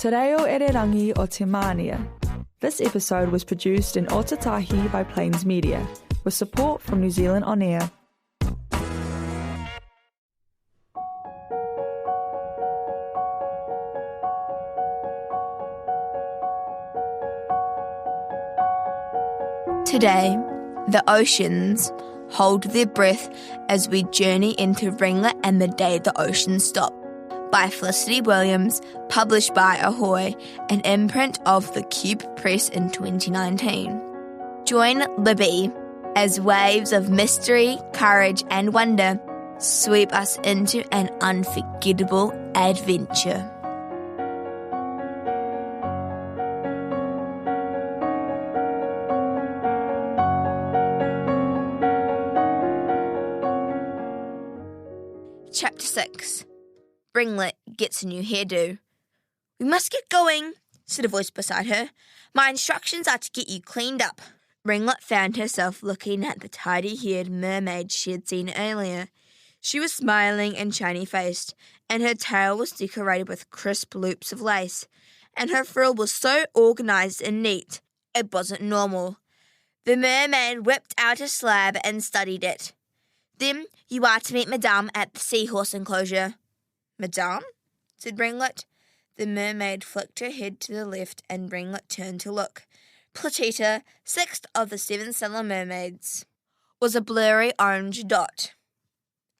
Te reo ererangi o te mānia. This episode was produced in Otatahi by Plains Media, with support from New Zealand On Air. Today, the oceans hold their breath as we journey into Ringlet and the Day the Oceans Stop, by Felicity Williams, published by Ahoy, an imprint of the Cuba Press in 2019. Join Libby as waves of mystery, courage and wonder sweep us into an unforgettable adventure. Chapter 6. Ringlet gets a new hairdo. "We must get going," said a voice beside her. "My instructions are to get you cleaned up." Ringlet found herself looking at the tidy-haired mermaid she had seen earlier. She was smiling and shiny-faced, and her tail was decorated with crisp loops of lace, and her frill was so organised and neat, it wasn't normal. The mermaid whipped out a slab and studied it. "Then you are to meet Madame at the seahorse enclosure." "Madame?" said Ringlet. The mermaid flicked her head to the left and Ringlet turned to look. Platita, sixth of the 7 stellar mermaids, was a blurry orange dot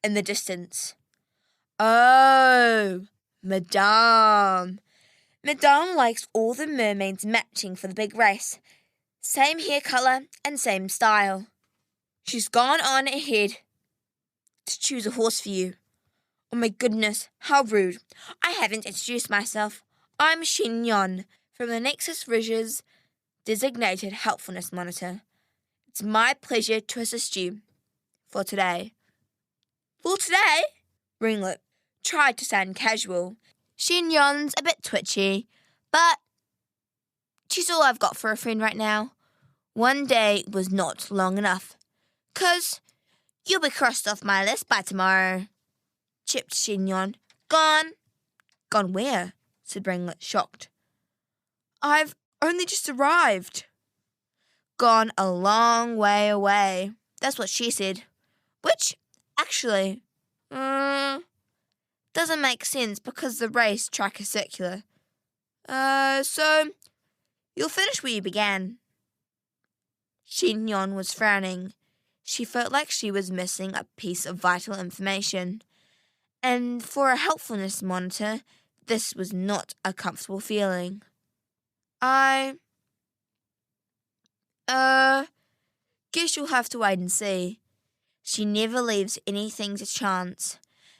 in the distance. "Oh, Madame. Madame likes all the mermaids matching for the big race. Same hair colour and same style. She's gone on ahead to choose a horse for you." "Oh my goodness, how rude. I haven't introduced myself. I'm Shin Yon from the Nexus Ridge's designated helpfulness monitor. It's my pleasure to assist you for today." "For today?" Ringlet tried to sound casual. Shin Yon's a bit twitchy, but she's all I've got for a friend right now. One day was not long enough. "'Cause you'll be crossed off my list by tomorrow," chipped Shin Yon. "Gone." "Gone where?" said Ringlet, shocked. "I've only just arrived." "Gone a long way away. That's what she said. Which, actually, doesn't make sense because the race track is circular. So you'll finish where you began." Shin Yon was frowning. She felt like she was missing a piece of vital information. And for a helpfulness monitor, this was not a comfortable feeling. "I guess you'll have to wait and see. She never leaves anything to chance.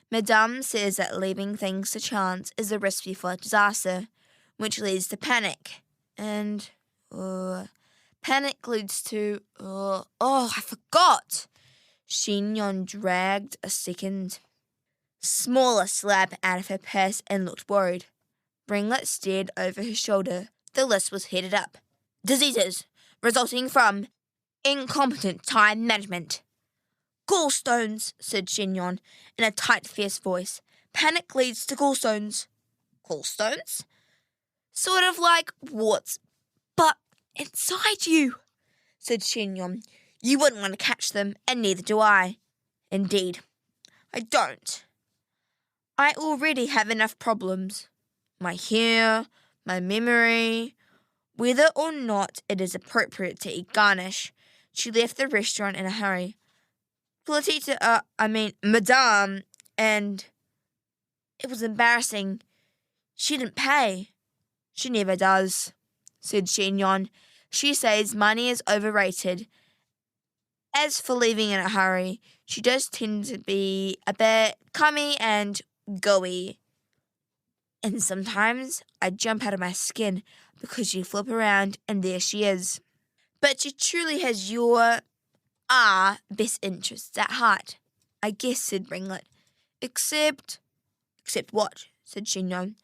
Madame says that leaving things to chance is a recipe for disaster, which leads to panic. And, panic leads to, I forgot." Shin Yon dragged a second smaller slab out of her purse and looked worried. Ringlet stared over her shoulder. The list was headed up. "Diseases resulting from incompetent time management." "Gallstones," said Shin Yon in a tight, fierce voice. "Panic leads to gallstones." "Gallstones?" "Sort of like warts, but inside you," said Shin Yon. "You wouldn't want to catch them, and neither do I." "Indeed, I don't. I already have enough problems. My hair, my memory, whether or not it is appropriate to eat garnish." She left the restaurant in a hurry. Madame, and it was embarrassing. She didn't pay." "She never does," said Shin Yon. "She says money is overrated. As for leaving in a hurry, she does tend to be a bit cummy and go-y. And sometimes I jump out of my skin because you flip around and there she is. But she truly has your best interests at heart, I guess," said Ringlet. Except what?" said Shin Yon.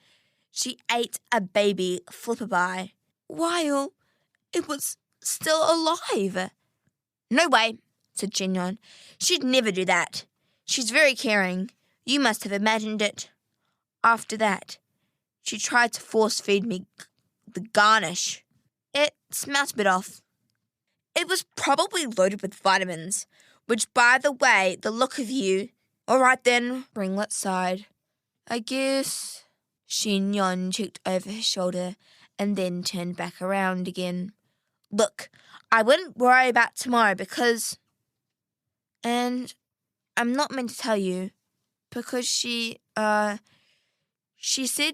"She ate a baby flipperby while it was still alive." "No way," said Shin Yon. "She'd never do that. She's very caring. You must have imagined it." After that, She tried to force-feed me the garnish. It smelt a bit off. It was probably loaded with vitamins, which, by the way, the look of you... All right then, Ringlet sighed. I guess... Shin-yon checked over his shoulder and then turned back around again. Look, I wouldn't worry about tomorrow because... And I'm not meant to tell you, because she said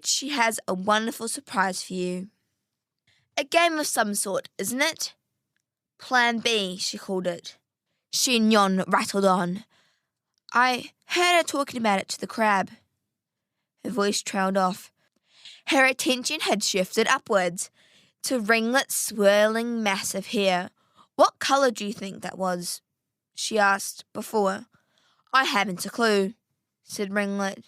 she has a wonderful surprise for you. A game of some sort, isn't it? Plan B, she called it. Shin-yon rattled on. I heard her talking about it to the crab. Her voice trailed off. Her attention had shifted upwards to Ringlet's swirling mass of hair. What colour do you think that was? She asked before. I haven't a clue, said Ringlet.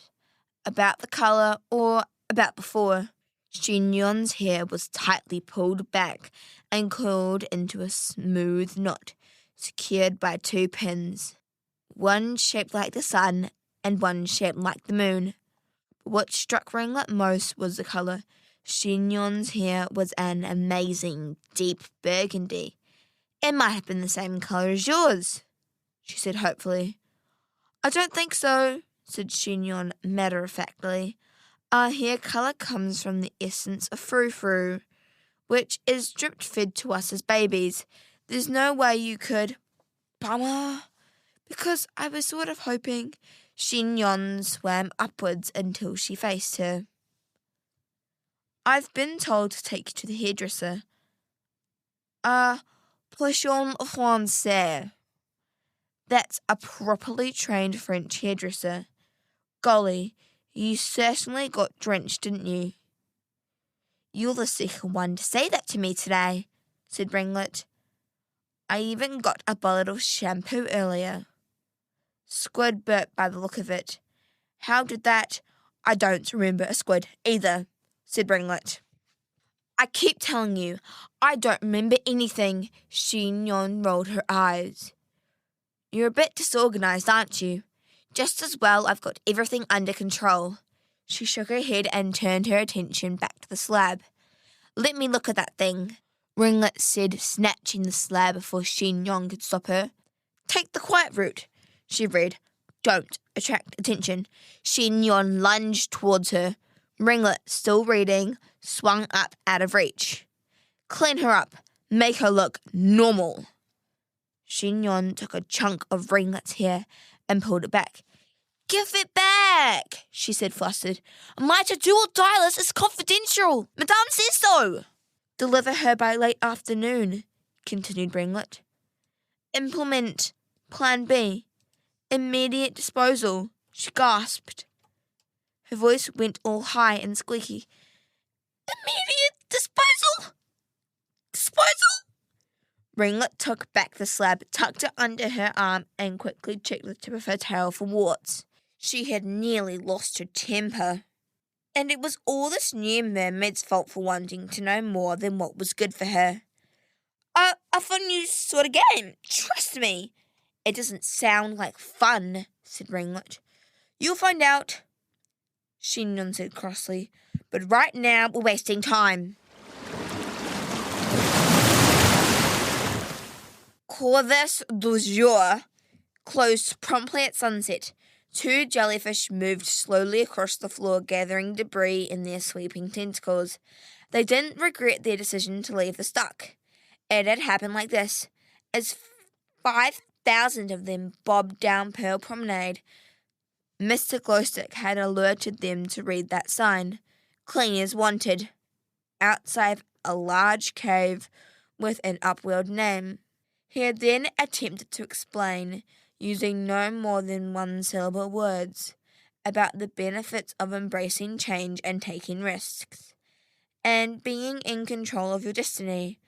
About the colour or about before? Shin-yon's hair was tightly pulled back and coiled into a smooth knot, secured by 2 pins, one shaped like the sun and one shaped like the moon. But what struck Ringlet most was the colour. Shin-yon's hair was an amazing deep burgundy. It might have been the same colour as yours, she said hopefully. I don't think so, said Shin-yon matter-of-factly. Our hair colour comes from the essence of frou-frou, which is drip-fed to us as babies. There's no way you could... Bummer. Because I was sort of hoping... Shin-yon swam upwards until she faced her. I've been told to take you to the hairdresser. Poisson français. That's a properly trained French hairdresser. Golly, you certainly got drenched, didn't you? You're the second one to say that to me today, said Ringlet. I even got a bottle of shampoo earlier. Squid burped by the look of it. How did that? I don't remember a squid either, said Ringlet. I keep telling you, I don't remember anything. Shin-yon rolled her eyes. You're a bit disorganized, aren't you? Just as well I've got everything under control. She shook her head and turned her attention back to the slab. Let me look at that thing, Ringlet said, snatching the slab before Shin-yon could stop her. Take the quiet route, she read. Don't attract attention. Shin-yon lunged towards her. Ringlet, still reading, swung up out of reach. Clean her up. Make her look normal. Shin-yon took a chunk of Ringlet's hair and pulled it back. Give it back, she said, flustered. My to-do or die list is confidential. Madame says so. Deliver her by late afternoon, continued Ringlet. Implement Plan B. Immediate disposal, she gasped. Her voice went all high and squeaky. Immediate disposal? Disposal? Ringlet took back the slab, tucked it under her arm, and quickly checked the tip of her tail for warts. She had nearly lost her temper. And it was all this new mermaid's fault for wanting to know more than what was good for her. A fun new sort of game, trust me. It doesn't sound like fun, said Ringlet. You'll find out, Shin-yon said crossly. But right now we're wasting time. Course du jour closed promptly at sunset. 2 jellyfish moved slowly across the floor, gathering debris in their sweeping tentacles. They didn't regret their decision to leave the stock. It had happened like this. As 5,000 of them bobbed down Pearl Promenade, Mr. Glowstick had alerted them to read that sign. Cleaners wanted. Outside a large cave with an upwelled name. He had then attempted to explain, using no more than 1-syllable words, about the benefits of embracing change and taking risks, and being in control of your destiny.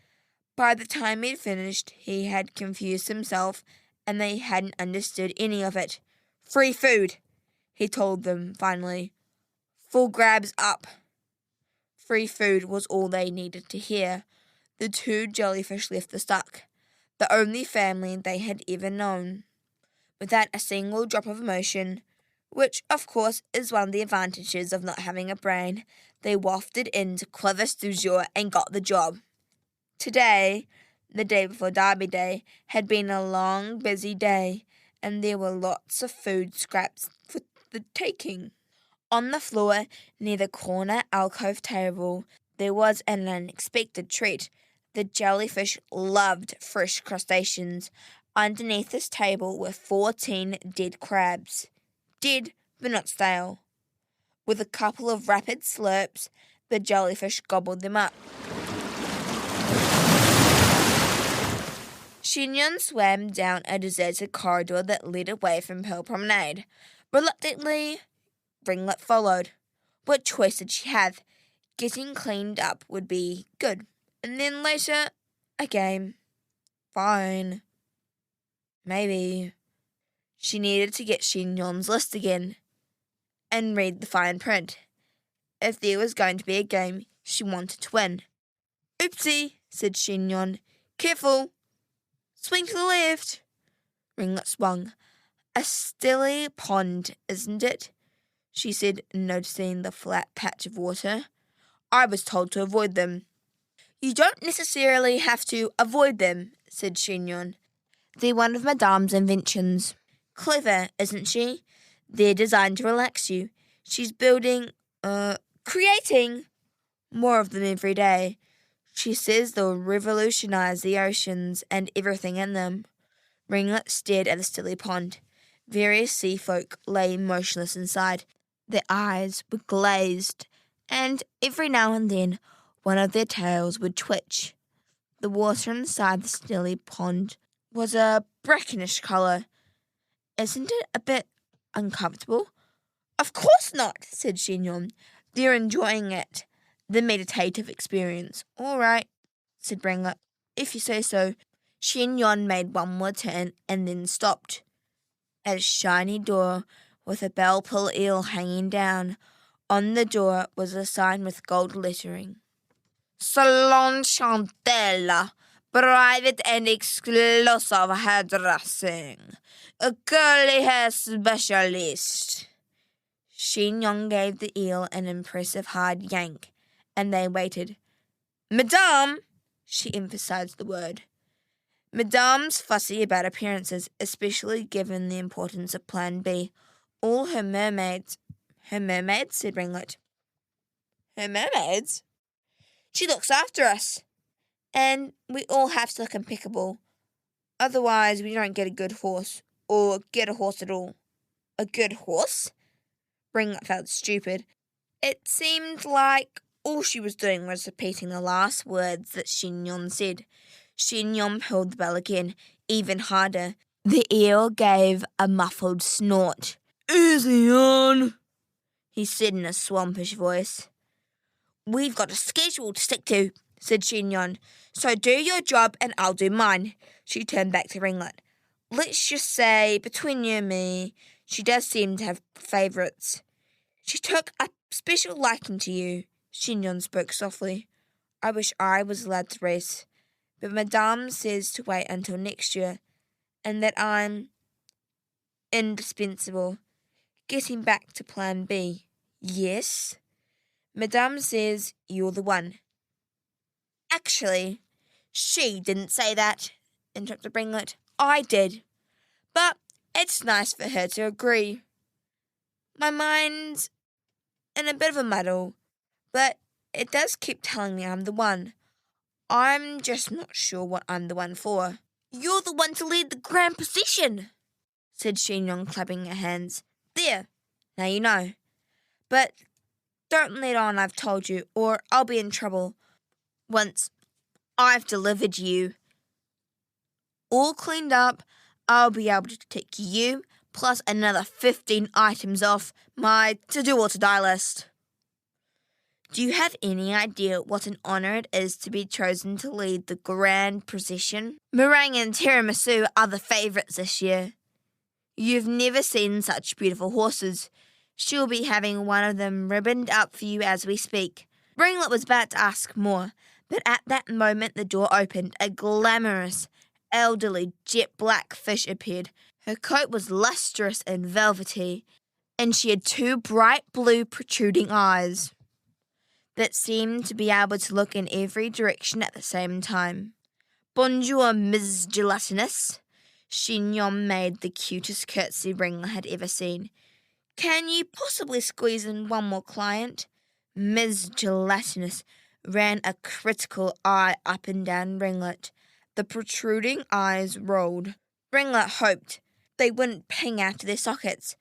By the time he'd finished, he had confused himself, and they hadn't understood any of it. Free food, he told them finally. Full grabs up. Free food was all they needed to hear. The 2 jellyfish left the stock, the only family they had ever known. Without a single drop of emotion, which of course is one of the advantages of not having a brain. They wafted into crevice du jour and got the job. Today, the day before Derby Day, had been a long, busy day, and there were lots of food scraps for the taking. On the floor, near the corner alcove table, there was an unexpected treat. The jellyfish loved fresh crustaceans. Underneath this table were 14 dead crabs. Dead, but not stale. With a couple of rapid slurps, the jellyfish gobbled them up. Xinyan swam down a deserted corridor that led away from Pearl Promenade. Reluctantly, Ringlet followed. What choice did she have? Getting cleaned up would be good. And then later, a game. Fine. Maybe. She needed to get Xinyan's list again and read the fine print. If there was going to be a game, she wanted to win. Oopsie, said Xinyan. Careful. Swing to the left. Ringlet swung. A stilly pond, isn't it? She said, noticing the flat patch of water. I was told to avoid them. You don't necessarily have to avoid them, said Xinyan. They're one of Madame's inventions. Clever, isn't she? They're designed to relax you. She's creating more of them every day. She says they'll revolutionize the oceans and everything in them. Ringlet stared at the stilly pond. Various sea folk lay motionless inside. Their eyes were glazed, and every now and then one of their tails would twitch. The water inside the stilly pond was a brackenish colour. Isn't it a bit uncomfortable? Of course not, said Xinyan. They're enjoying it. The meditative experience. All right, said Ringlet. If you say so. Xinyan made one more turn and then stopped. At a shiny door with a bell-pull eel hanging down. On the door was a sign with gold lettering. Salon Chantelle, private and exclusive hairdressing. A curly hair specialist. Xinyan gave the eel an impressive hard yank, and they waited. Madame, she emphasized the word. Madame's fussy about appearances, especially given the importance of Plan B. All her mermaids, said Ringlet. Her mermaids? She looks after us. And we all have to look impeccable. Otherwise, we don't get a good horse, or get a horse at all. A good horse? Ringlet felt stupid. It seemed like all she was doing was repeating the last words that Xinyan said. Xinyan pulled the bell again, even harder. The eel gave a muffled snort. Easy on, he said in a swampish voice. We've got a schedule to stick to, said Xinyan. So do your job and I'll do mine. She turned back to Ringlet. Let's just say, between you and me, she does seem to have favourites. She took a special liking to you. Xinyan spoke softly. I wish I was allowed to race, but Madame says to wait until next year, and that I'm indispensable. Getting back to Plan B. Yes? Madame says you're the one. Actually, she didn't say that, interrupted Ringlet. I did. But it's nice for her to agree. My mind's in a bit of a muddle, but it does keep telling me I'm the one. I'm just not sure what I'm the one for. You're the one to lead the grand procession, said Xinyan, clapping her hands. There, now you know. But don't let on I've told you, or I'll be in trouble once I've delivered you. All cleaned up, I'll be able to tick you plus another 15 items off my to-do or to-die list. Do you have any idea what an honour it is to be chosen to lead the grand procession? Meringue and tiramisu are the favourites this year. You've never seen such beautiful horses. She'll be having one of them ribboned up for you as we speak. Ringlet was about to ask more, but at that moment the door opened. A glamorous, elderly, jet-black fish appeared. Her coat was lustrous and velvety. and she had 2 bright blue protruding eyes that seemed to be able to look in every direction at the same time. "Bonjour, Ms. Gelatinous." Chignon made the cutest curtsy Ringlet had ever seen. "Can you possibly squeeze in one more client?" Ms. Gelatinous ran a critical eye up and down Ringlet. The protruding eyes rolled. Ringlet hoped they wouldn't ping out of their sockets.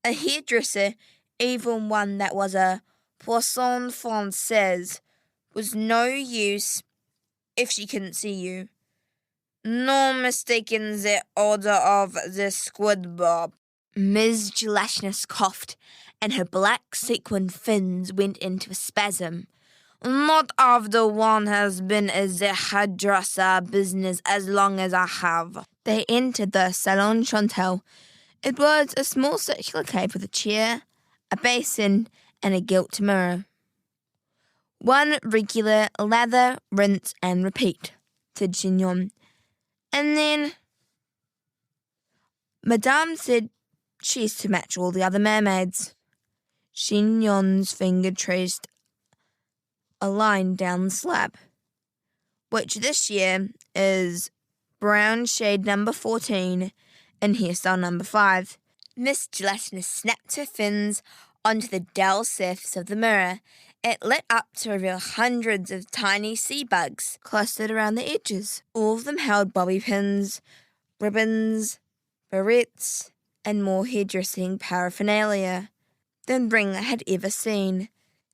A hairdresser, even one that was a poisson française, was no use if she couldn't see you. "No mistaking the order of the squid bob." Ms. Gelatinous coughed, and her black sequin fins went into a spasm. "Not after one has been in the hairdresser business as long as I have." They entered the Salon Chantal. It was a small circular cave with a chair, a basin, and a gilt mirror. "One regular lather, rinse, and repeat," said Chignon. And then Madame said she's to match all the other mermaids. Chignon's finger traced a line down the slab, which this year is brown shade number 14 and hairstyle number 5. Miss Gelatinous snapped her fins onto the dull surface of the mirror. It lit up to reveal hundreds of tiny sea bugs clustered around the edges. All of them held bobby pins, ribbons, barrettes, and more hairdressing paraphernalia than Ringlet had ever seen.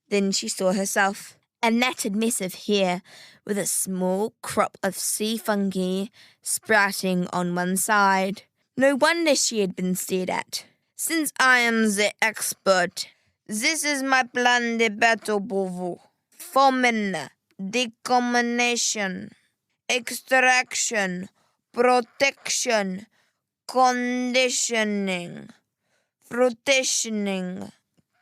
Then she saw herself, a natted mess of hair with a small crop of sea fungi sprouting on one side. No wonder she had been stared at. "Since I am the expert, this is my plan de battle pour vous. Fomin, decontamination, extraction, protection, conditioning, fruitioning,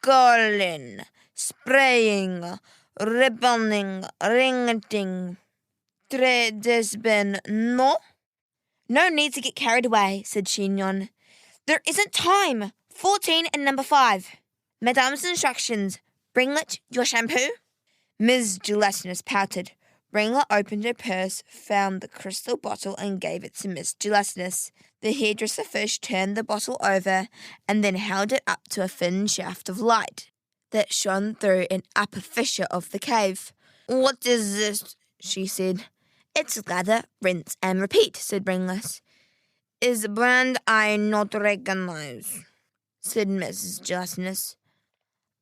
curling, spraying, ribboning, ringleting. Très bien, no?" "No need to get carried away," said Chignon. "There isn't time. 14 and number 5. Madame's instructions. Ringlet, your shampoo?" Ms. Gelatinous pouted. Ringlet opened her purse, found the crystal bottle, and gave it to Miss Gelatinous. The hairdresser first turned the bottle over and then held it up to a thin shaft of light that shone through an upper fissure of the cave. "What is this?" she said. "It's lather, rinse, and repeat," said Ringlet. "Is brand I not recognize," said Mrs. Gelatinous.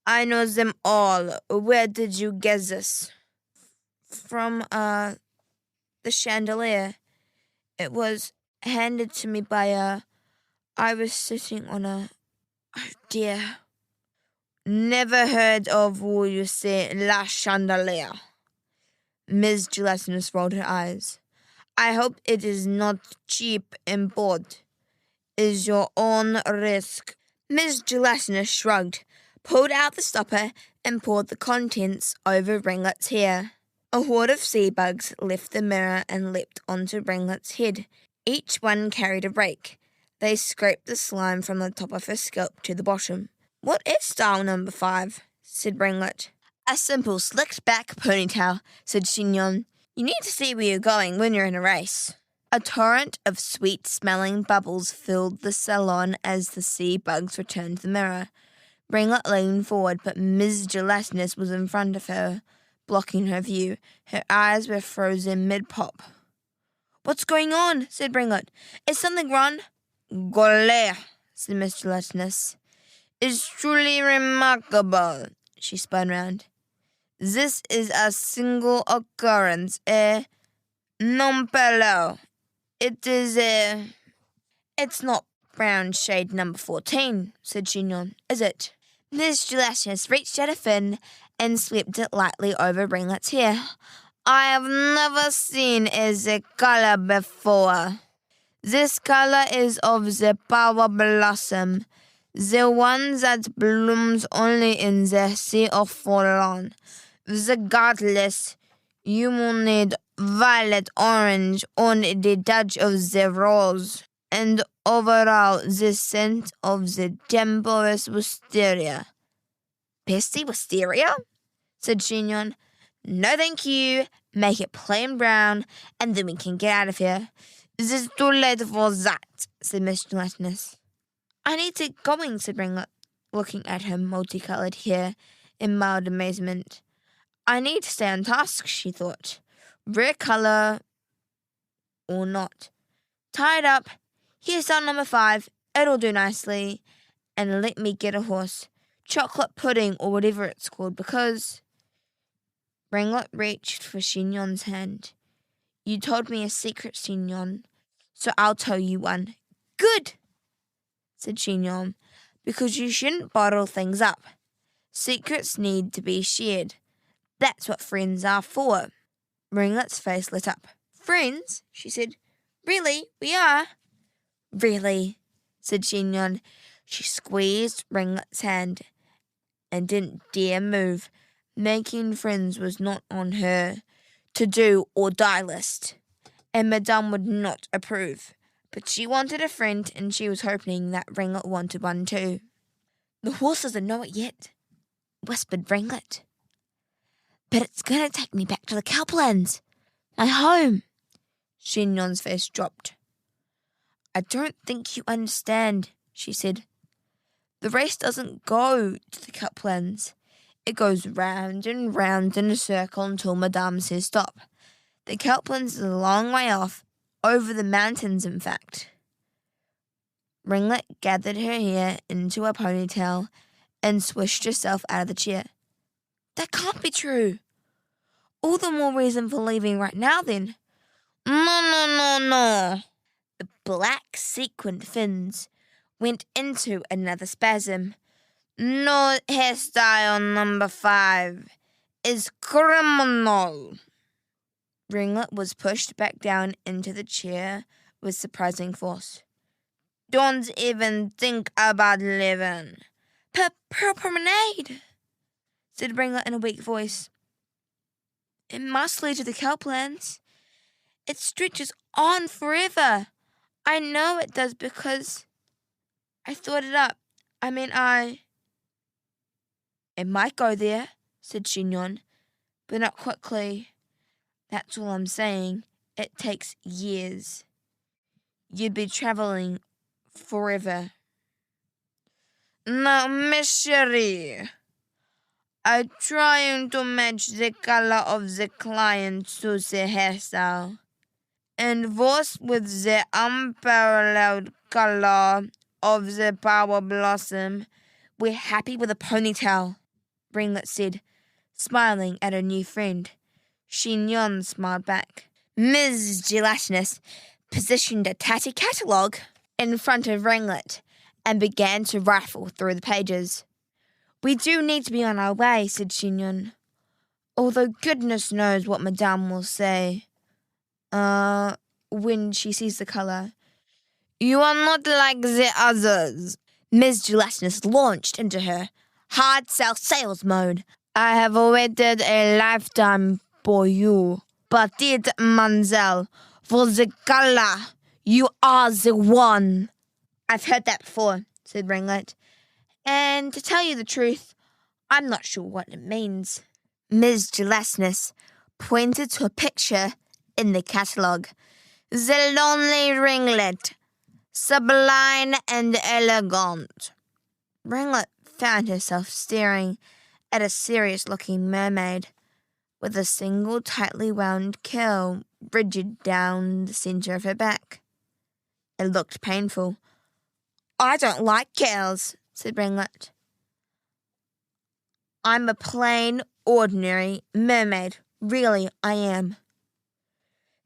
"I know them all. Where did you get this?" "From, the chandelier. It was handed to me by I was sitting on oh dear." "Never heard of what you say, la chandelier." Ms. Gelatinous rolled her eyes. "I hope it is not cheap import. Is your own risk." Ms. Gelatinous shrugged, pulled out the stopper, and poured the contents over Ringlet's hair. A horde of sea bugs left the mirror and leapt onto Ringlet's head. Each one carried a rake. They scraped the slime from the top of her scalp to the bottom. "What is style number 5?" said Ringlet. "A simple slicked-back ponytail," said Chignon. "You need to see where you're going when you're in a race." A torrent of sweet-smelling bubbles filled the salon as the sea bugs returned to the mirror. Ringlet leaned forward, but Ms. Gelatinous was in front of her, blocking her view. Her eyes were frozen mid-pop. "What's going on?" said Ringlet. "Is something wrong?" "Golly," said Miss Gelatinous. "It's truly remarkable." She spun round. "This is a single occurrence, non-parallel. It is It's not brown shade number 14, said Chignon, is it?" Miss Gelatinous reached out a fin and swept it lightly over Ringlet's hair. "I have never seen the color before. This color is of the power blossom, the one that blooms only in the sea of Forlorn. Regardless, you will need violet orange on the touch of the rose, and overall the scent of the temporous wisteria. Pesty wisteria? Said Chignon. No thank you. Make it plain brown, and then we can get out of here. This is too late for that, said Miss Gelatinous. I need to get going, said Ringlet, looking at her multicoloured hair in mild amazement. I need to stay on task, she thought. Rare colour or not. Tied up. Here's cell number 5. It'll do nicely. And let me get a horse. Chocolate pudding or whatever it's called, because... Ringlet reached for Chignon's hand. You told me a secret, Chignon, so I'll tell you one. Good, said Chignon, because you shouldn't bottle things up. Secrets need to be shared. That's what friends are for. Ringlet's face lit up. Friends? She said. Really? We are? Really, said Chignon. She squeezed Ringlet's hand and didn't dare move. Making friends was not on her to-do or die list, and Madame would not approve. But she wanted a friend, and she was hoping that Ringlet wanted one too. The horse doesn't know it yet, whispered Ringlet. But it's going to take me back to the Cowlands, my home. Chignon's face dropped. I don't think you understand, she said. The race doesn't go to the Cowlands. It goes round and round in a circle until Madame says stop. The Cowlands is a long way off, over the mountains, in fact. Ringlet gathered her hair into a ponytail and swished herself out of the chair. That can't be true. All the more reason for leaving right now, then. No. The black sequined fins went into another spasm. No hairstyle number 5 is criminal. Ringlet was pushed back down into the chair with surprising force. Don't even think about living. Promenade, said Ringlet in a weak voice. It must lead to the Cowlands. It stretches on forever. I know it does because I thought it up. It might go there, said Chignon, but not quickly. That's all I'm saying. It takes years. You'd be travelling forever. Now, Miss Cherie, I'm trying to match the color of the client to the hairstyle. And thus with the unparalleled color of the power blossom, we're happy with a ponytail, Ringlet said, smiling at her new friend. Chignon smiled back. Ms. Gelatinous positioned a tatty catalogue in front of Ringlet and began to rifle through the pages. We do need to be on our way, said Chignon, although goodness knows what Madame will say. When she sees the colour. You are not like the others. Ms. Gelatinous launched into her hard sales mode. I have waited a lifetime for you, petite mademoiselle, for the colour. You are the one. I've heard that before, said Ringlet. And to tell you the truth, I'm not sure what it means. Ms. Gelatinous pointed to a picture in the catalogue. The lonely Ringlet, sublime and elegant. Ringlet found herself staring at a serious-looking mermaid with a single tightly wound curl rigid down the centre of her back. It looked painful. I don't like curls, said Ringlet. I'm a plain, ordinary mermaid. Really, I am.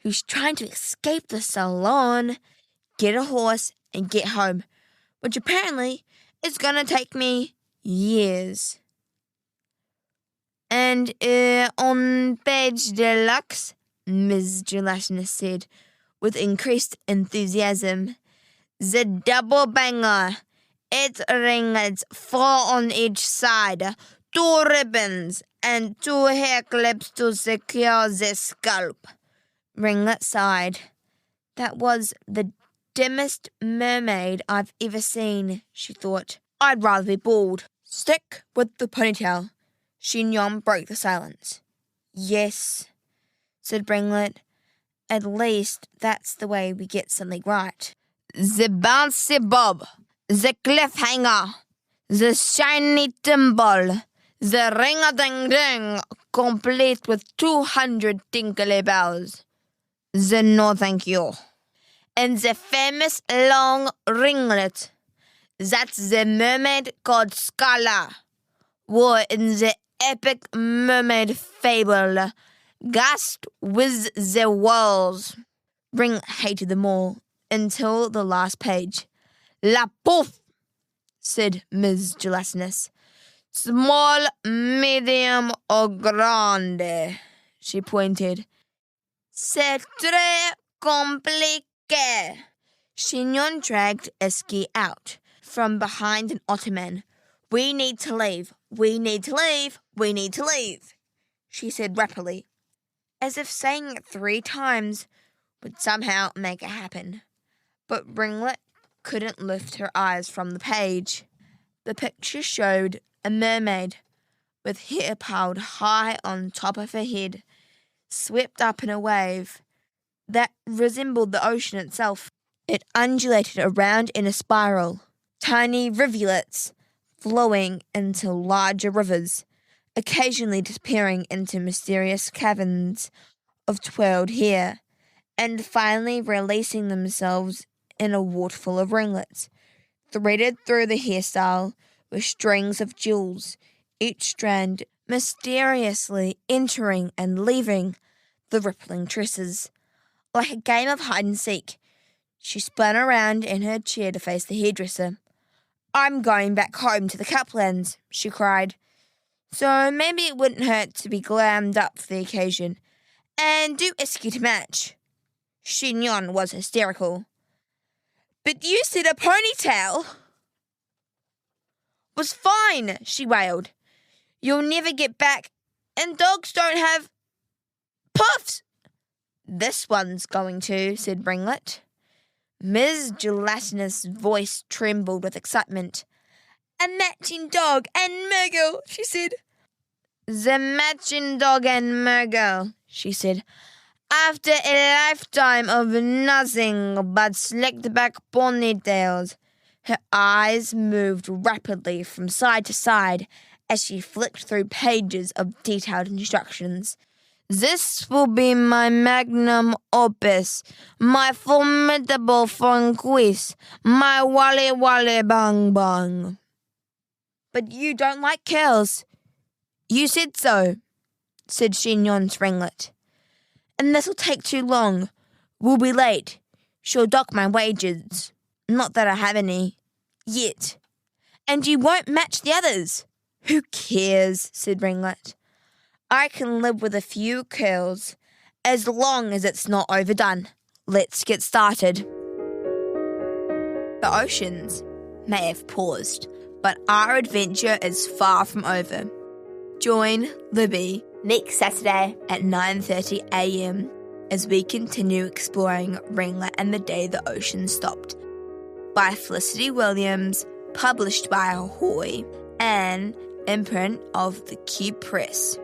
Who's trying to escape the salon, get a horse, and get home, which apparently is going to take me years. And on page deluxe, Ms. Gelatinous said, with increased enthusiasm, the double banger, 8 ringlets, 4 on each side, 2 ribbons, and 2 hair clips to secure the scalp. Ringlet sighed. That was the dimmest mermaid I've ever seen, she thought. I'd rather be bald. Stick with the ponytail. Chignon broke the silence. Yes, said Ringlet. At least that's the way we get something right. The bouncy bob, the cliffhanger, the shiny thimble, the ring-a-ding-ding, complete with 200 tinkly bells. The no thank you. And the famous long ringlet. That's the mermaid called Scala, wore in the epic mermaid fable, gasped with the walls. Ring hated them all, until the last page. La pouf, said Ms. Gelatinous. Small, medium, or grande, she pointed. C'est très compliqué. Chignon dragged Esky out from behind an ottoman. We need to leave, we need to leave, we need to leave, she said rapidly, as if saying it 3 times would somehow make it happen. But Ringlet couldn't lift her eyes from the page. The picture showed a mermaid with hair piled high on top of her head, swept up in a wave that resembled the ocean itself. It undulated around in a spiral, tiny rivulets flowing into larger rivers, occasionally disappearing into mysterious caverns of twirled hair, and finally releasing themselves in a waterfall of ringlets, threaded through the hairstyle with strings of jewels, each strand mysteriously entering and leaving the rippling tresses. Like a game of hide-and-seek, she spun around in her chair to face the hairdresser. I'm going back home to the Caplands, she cried. So maybe it wouldn't hurt to be glammed up for the occasion, and do Esky to match. Chignon was hysterical. But you said a ponytail was fine, she wailed. You'll never get back, and dogs don't have puffs. This one's going to, said Ringlet. Ms. Gelatinous' voice trembled with excitement. A matching dog and Mergirl, she said. The matching dog and Mergirl, she said. After a lifetime of nothing but slicked back ponytails. Her eyes moved rapidly from side to side as she flicked through pages of detailed instructions. This will be my magnum opus, my formidable conquest, my wally wally bang bang. But you don't like curls. You said so, said Chignon's Ringlet. And this'll take too long. We'll be late. She'll dock my wages. Not that I have any. Yet. And you won't match the others. Who cares, said Ringlet. I can live with a few curls, as long as it's not overdone. Let's get started. The oceans may have paused, but our adventure is far from over. Join Libby next Saturday at 9:30 a.m. as we continue exploring Ringlet and the Day the Ocean Stopped, by Felicity Williams, published by Ahoy, an imprint of the Cuba Press.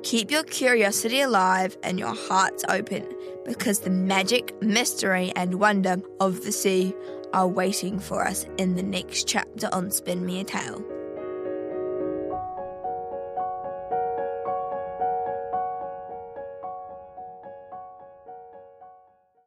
Keep your curiosity alive and your hearts open, because the magic, mystery and wonder of the sea are waiting for us in the next chapter on Spin Me a Tale.